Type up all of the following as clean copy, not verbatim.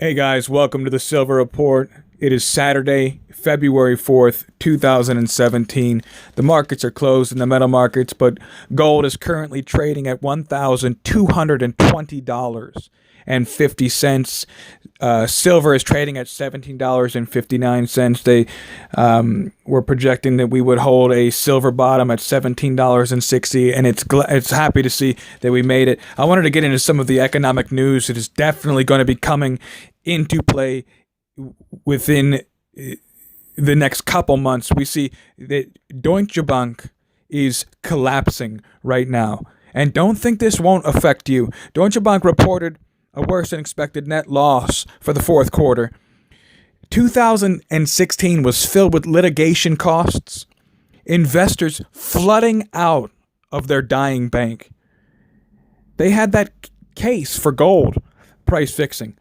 Hey guys, welcome to the Silver Report. It is Saturday, February 4th, 2017. The markets are closed in the metal markets, but gold is currently trading at $1,220.50. Silver is trading at $17.59. They were projecting that we would hold a silver bottom at $17.60, and it's happy to see that we made it. I wanted to get into some of the economic news that is definitely going to be coming into play within the next couple months. We see that Deutsche Bank is collapsing right now. And don't think this won't affect you. Deutsche Bank reported a worse than expected net loss for the fourth quarter. 2016 was filled with litigation costs, investors flooding out of their dying bank. They had that case for gold price fixing.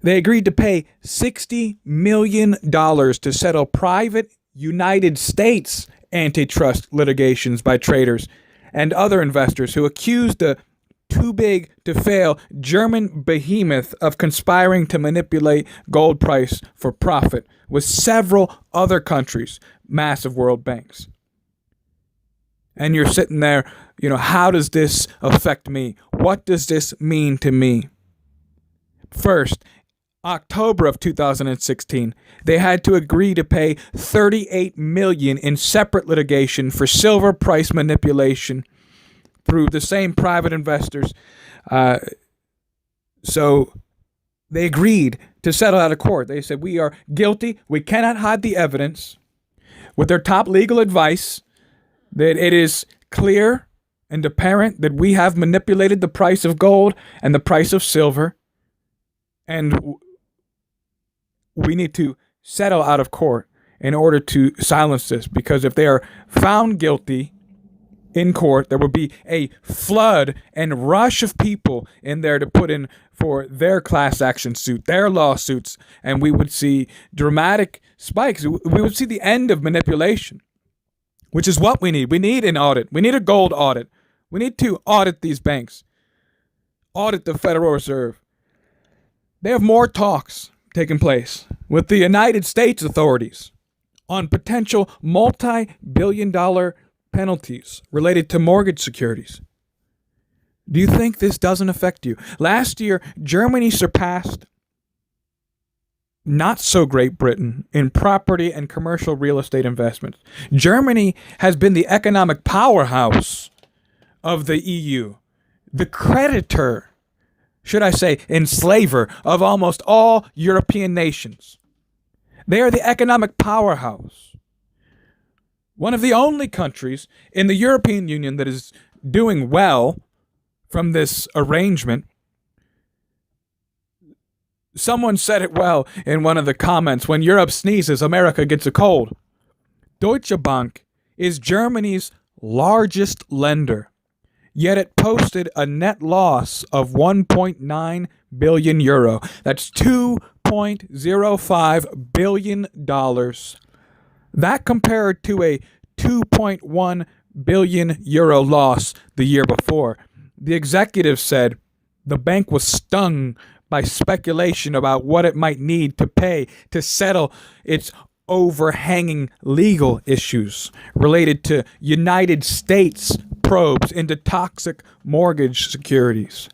They agreed to pay $60 million to settle private United States antitrust litigations by traders and other investors who accused the too-big-to-fail German behemoth of conspiring to manipulate gold price for profit with several other countries' massive world banks. And you're sitting there, how does this affect me? What does this mean to me? First, October of 2016, they had to agree to pay $38 million in separate litigation for silver price manipulation through the same private investors. So they agreed to settle out of court. They said, we are guilty. We cannot hide the evidence. With their top legal advice, that it is clear and apparent that we have manipulated the price of gold and the price of silver. And we need to settle out of court in order to silence this, because if they are found guilty in court, there will be a flood and rush of people in there to put in for their class action suit, their lawsuits, and we would see dramatic spikes. We would see the end of manipulation, which is what we need. We need an audit. We need a gold audit. We need to audit these banks, audit the Federal Reserve. They have more talks taking place with the United States authorities on potential multi-billion-dollar penalties related to mortgage securities. Do you think this doesn't affect you? Last year, Germany surpassed not so Great Britain in property and commercial real estate investments. Germany has been the economic powerhouse of the EU, the creditor, should I say, enslaver of almost all European nations. They are the economic powerhouse. One of the only countries in the European Union that is doing well from this arrangement. Someone said it well in one of the comments: when Europe sneezes, America gets a cold. Deutsche Bank is Germany's largest lender, yet it posted a net loss of 1.9 billion euro. That's $2.05 billion. That compared to a 2.1 billion euro loss the year before. The executive said the bank was stung by speculation about what it might need to pay to settle its overhanging legal issues related to United States probes into toxic mortgage securities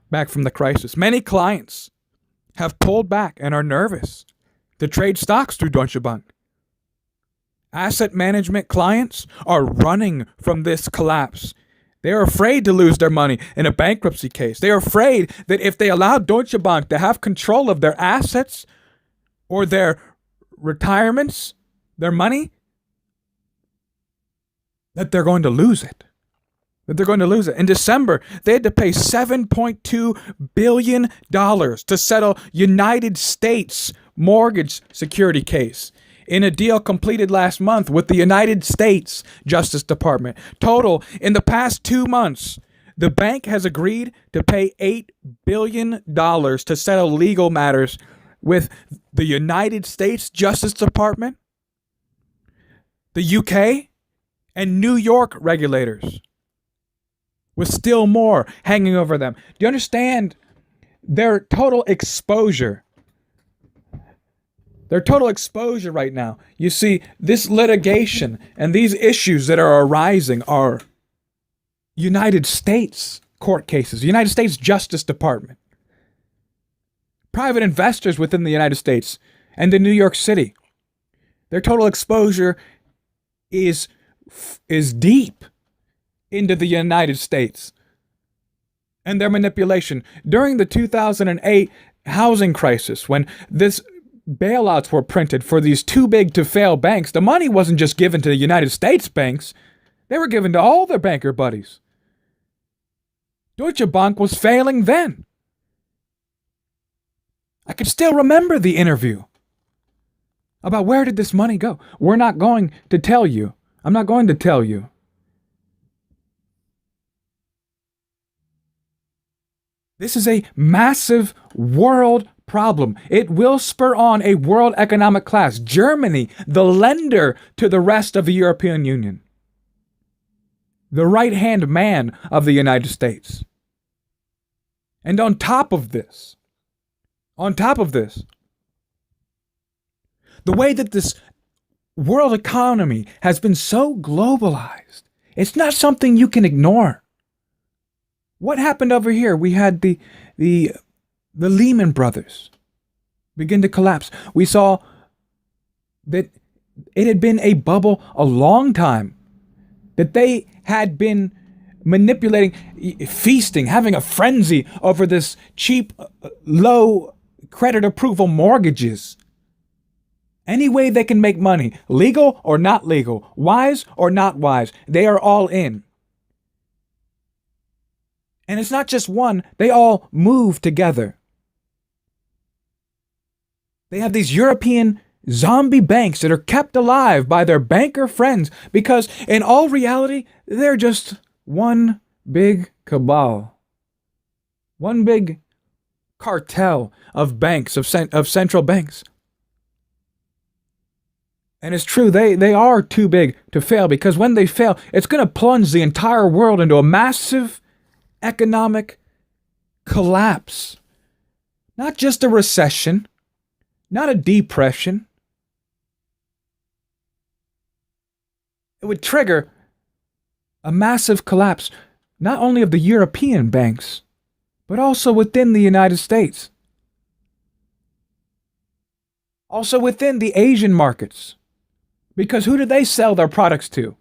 back from the crisis. Many clients have pulled back and are nervous to trade stocks through Deutsche Bank. Asset management clients are running from this collapse. They are afraid to lose their money in a bankruptcy case. They are afraid that if they allow Deutsche Bank to have control of their assets or their retirements, their money, that they're going to lose it. In December, they had to pay $7.2 billion to settle United States mortgage security case in a deal completed last month with the United States Justice Department. Total, in the past 2 months, the bank has agreed to pay $8 billion to settle legal matters with the United States Justice Department, the UK, and New York regulators, with still more hanging over them. Do you understand their total exposure Their total exposure right now. You see, this litigation and these issues that are arising are United States court cases, United States Justice Department, private investors within the United States and in New York City. Their total exposure is deep into the United States. And their manipulation during the 2008 housing crisis, when this bailouts were printed for these too big to fail banks, the money wasn't just given to the United States banks, they were given to all their banker buddies. Deutsche Bank was failing then. I can still remember the interview about where did this money go. We're not going to tell you. I'm not going to tell you. This is a massive world problem. It will spur on a world economic class. Germany, the lender to the rest of the European Union. The right-hand man of the United States. And on top of this, the way that this world economy has been so globalized, it's not something you can ignore. What happened over here? We had the Lehman Brothers begin to collapse. We saw that it had been a bubble a long time, that they had been manipulating, feasting, having a frenzy over this cheap, low credit approval mortgages. Any way they can make money, legal or not legal, wise or not wise, they are all in. And it's not just one, they all move together. They have these European zombie banks that are kept alive by their banker friends because in all reality, they're just one big cabal. One big cartel of banks, of central banks. And it's true, they are too big to fail because when they fail, it's going to plunge the entire world into a massive economic collapse. Not just a recession, not a depression. It would trigger a massive collapse, not only of the European banks, but also within the United States. Also within the Asian markets. Because who do they sell their products to?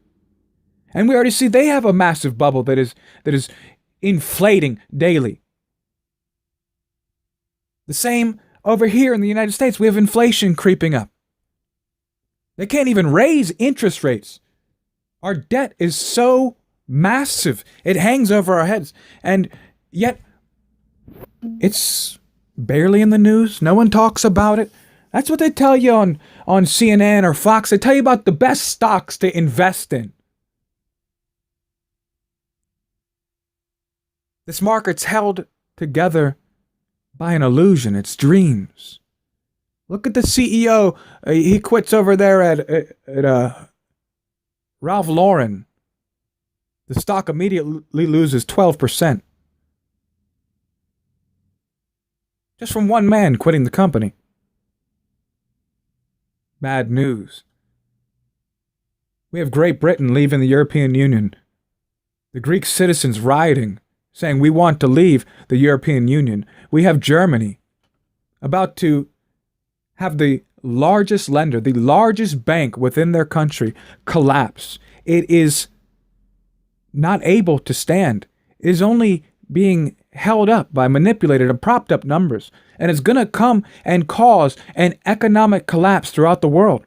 And we already see they have a massive bubble that is inflating daily. The same over here in the United States. We have inflation creeping up. They can't even raise interest rates. Our debt is so massive. It hangs over our heads. And yet, it's barely in the news. No one talks about it. That's what they tell you on CNN or Fox. They tell you about the best stocks to invest in. This market's held together by an illusion. It's dreams. Look at the CEO. He quits over there at Ralph Lauren. The stock immediately loses 12%. Just from one man quitting the company. Bad news. We have Great Britain leaving the European Union. The Greek citizens rioting, saying we want to leave the European Union. We have Germany about to have the largest lender, the largest bank within their country collapse. It is not able to stand. It is only being held up by manipulated and propped up numbers. And it's going to come and cause an economic collapse throughout the world.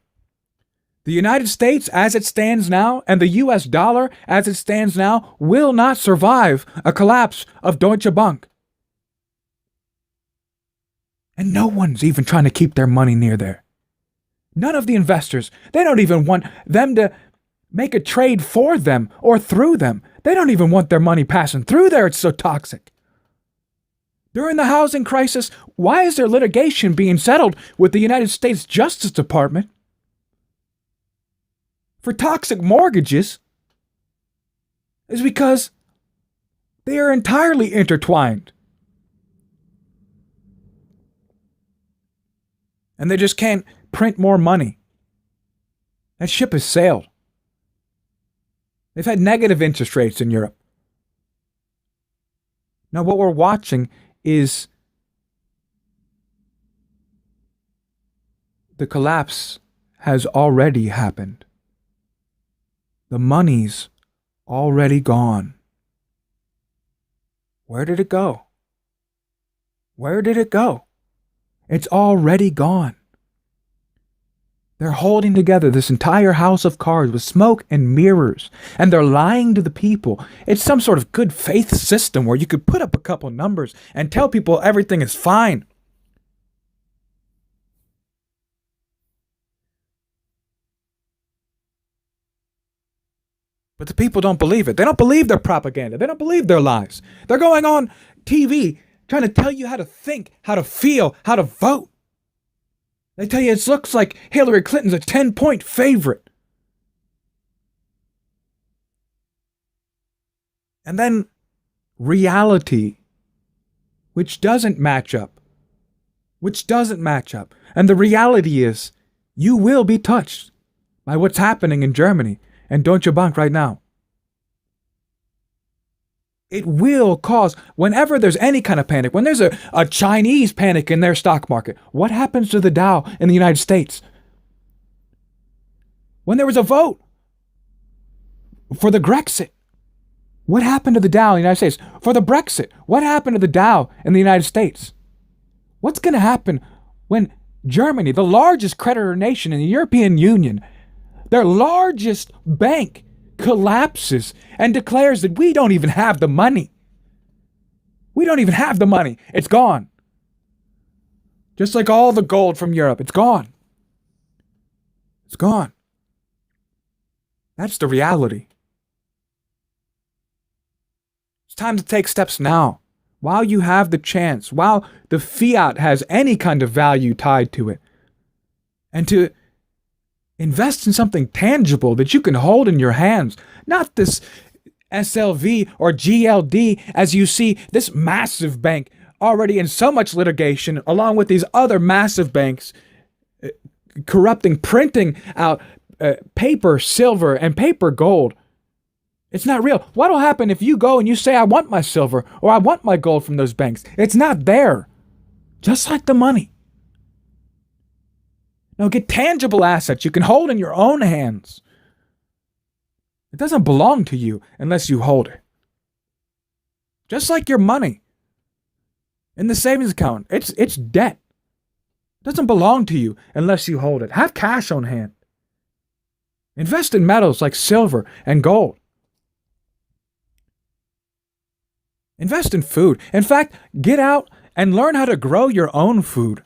The United States, as it stands now, and the US dollar, as it stands now, will not survive a collapse of Deutsche Bank. And no one's even trying to keep their money near there. None of the investors, they don't even want them to make a trade for them or through them. They don't even want their money passing through there. It's so toxic. During the housing crisis, why is there litigation being settled with the United States Justice Department for toxic mortgages? Is because they are entirely intertwined. And they just can't print more money. That ship has sailed. They've had negative interest rates in Europe. Now, what we're watching is the collapse has already happened. The money's already gone. Where did it go? Where did it go? It's already gone. They're holding together this entire house of cards with smoke and mirrors, and they're lying to the people. It's some sort of good faith system where you could put up a couple numbers and tell people everything is fine. But the people don't believe it. They don't believe their propaganda. They don't believe their lies. They're going on TV trying to tell you how to think, how to feel, how to vote. They tell you it looks like Hillary Clinton's a 10-point favorite. And then reality, which doesn't match up. And the reality is, you will be touched by what's happening in Germany and Deutsche Bank right now. It will cause, whenever there's any kind of panic, when there's a Chinese panic in their stock market, what happens to the Dow in the United States? When there was a vote for the Grexit, what happened to the Dow in the United States? For the Brexit, what happened to the Dow in the United States? What's going to happen when Germany, the largest creditor nation in the European Union, their largest bank, collapses and declares that we don't even have the money? We don't even have the money. It's gone. Just like all the gold from Europe, it's gone. It's gone. That's the reality. It's time to take steps now, while you have the chance, while the fiat has any kind of value tied to it, and to invest in something tangible that you can hold in your hands, not this SLV or GLD, as you see this massive bank already in so much litigation, along with these other massive banks corrupting, printing out paper silver and paper gold. It's not real. What will happen if you go and you say, I want my silver or I want my gold from those banks? It's not there. Just like the money. No, get tangible assets you can hold in your own hands. It doesn't belong to you unless you hold it. Just like your money in the savings account, it's debt. It doesn't belong to you unless you hold it. Have cash on hand. Invest in metals like silver and gold. Invest in food. In fact, get out and learn how to grow your own food.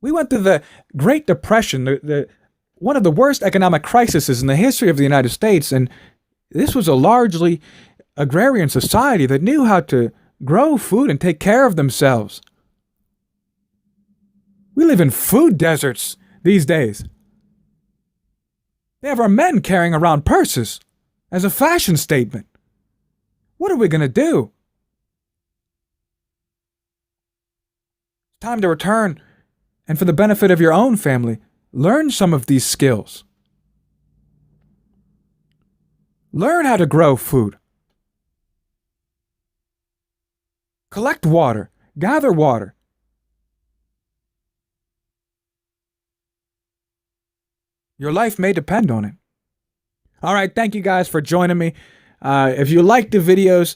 We went through the Great Depression, one of the worst economic crises in the history of the United States, and this was a largely agrarian society that knew how to grow food and take care of themselves. We live in food deserts these days. They have our men carrying around purses as a fashion statement. What are we going to do? It's time to return. And for the benefit of your own family, learn some of these skills. Learn how to grow food. Collect water. Gather water. Your life may depend on it. All right, thank you guys for joining me. If you like the videos,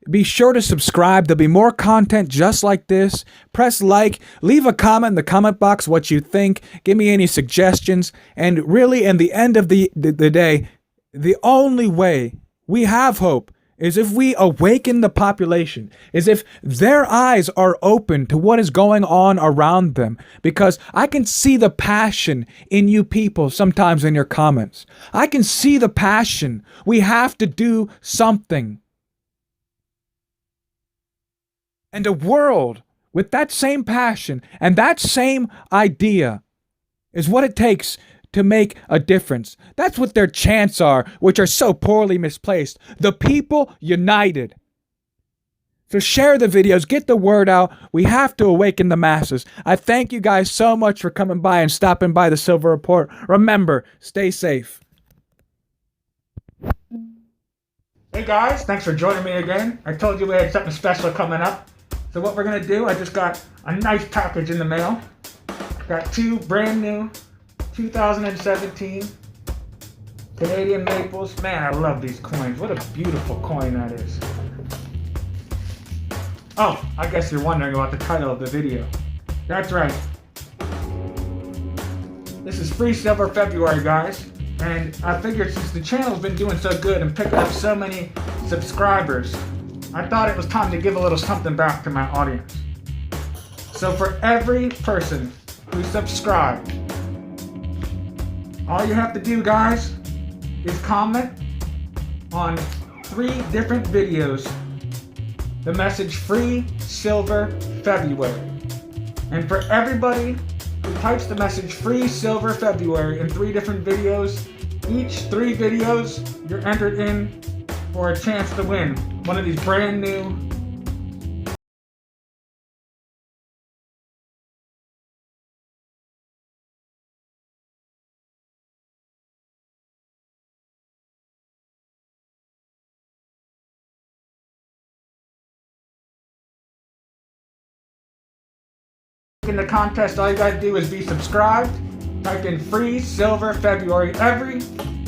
be sure to subscribe. There'll be more content just like this. Press like, leave a comment in the comment box what you think. Give me any suggestions. And really, in the end of the day, the only way we have hope is if we awaken the population, is if their eyes are open to what is going on around them. Because I can see the passion in you people sometimes in your comments. I can see the passion. We have to do something. And a world with that same passion and that same idea is what it takes to make a difference. That's what their chants are, which are so poorly misplaced. The people united. So share the videos, get the word out. We have to awaken the masses. I thank you guys so much for coming by and stopping by the Silver Report. Remember, stay safe. Hey guys, thanks for joining me again. I told you we had something special coming up. So what we're gonna do, I just got a nice package in the mail. Got 2 brand new 2017 Canadian Maples. Man, I love these coins. What a beautiful coin that is. Oh, I guess you're wondering about the title of the video. That's right. This is Free Silver February, guys. And I figured since the channel's been doing so good and picking up so many subscribers, I thought it was time to give a little something back to my audience. So for every person who subscribed, all you have to do, guys, is comment on 3 different videos the message Free Silver February. And for everybody who types the message Free Silver February in 3 different videos, each 3 videos, you're entered in for a chance to win one of these brand new in the contest. All you gotta do is be subscribed, type in Free Silver February.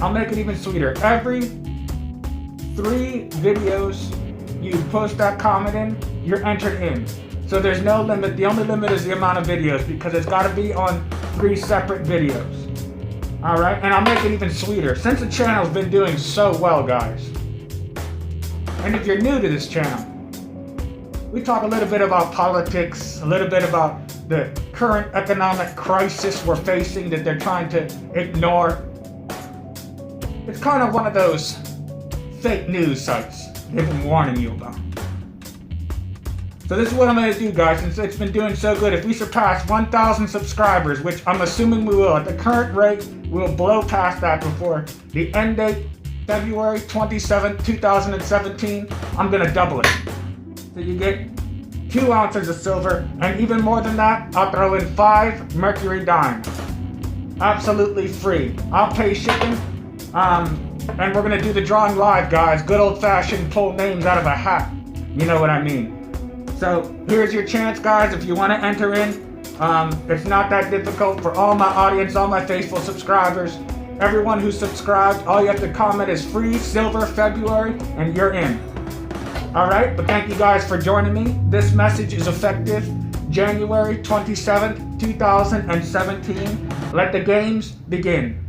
I'll make it even sweeter, every 3 videos you post that comment in, you're entered in. So there's no limit. The only limit is the amount of videos, because it's gotta be on 3 separate videos. Alright, and I'll make it even sweeter since the channel's been doing so well, guys. And if you're new to this channel, we talk a little bit about politics, a little bit about the current economic crisis we're facing that they're trying to ignore. It's kind of one of those fake news sites they've been warning you about. So this is what I'm going to do, guys, since it's been doing so good. If we surpass 1,000 subscribers, which I'm assuming we will, at the current rate, we'll blow past that before the end date, February 27th, 2017, I'm going to double it. So you get 2 ounces of silver, and even more than that, I'll throw in 5 mercury dimes. Absolutely free. I'll pay shipping, and we're gonna do the drawing live, guys. Good old-fashioned pull names out of a hat. You know what I mean. So here's your chance, guys. If you want to enter in, it's not that difficult for all my audience, all my faithful subscribers. Everyone who subscribed, all you have to comment is Free Silver February, and you're in. Alright, but thank you guys for joining me. This message is effective January 27th, 2017. Let the games begin.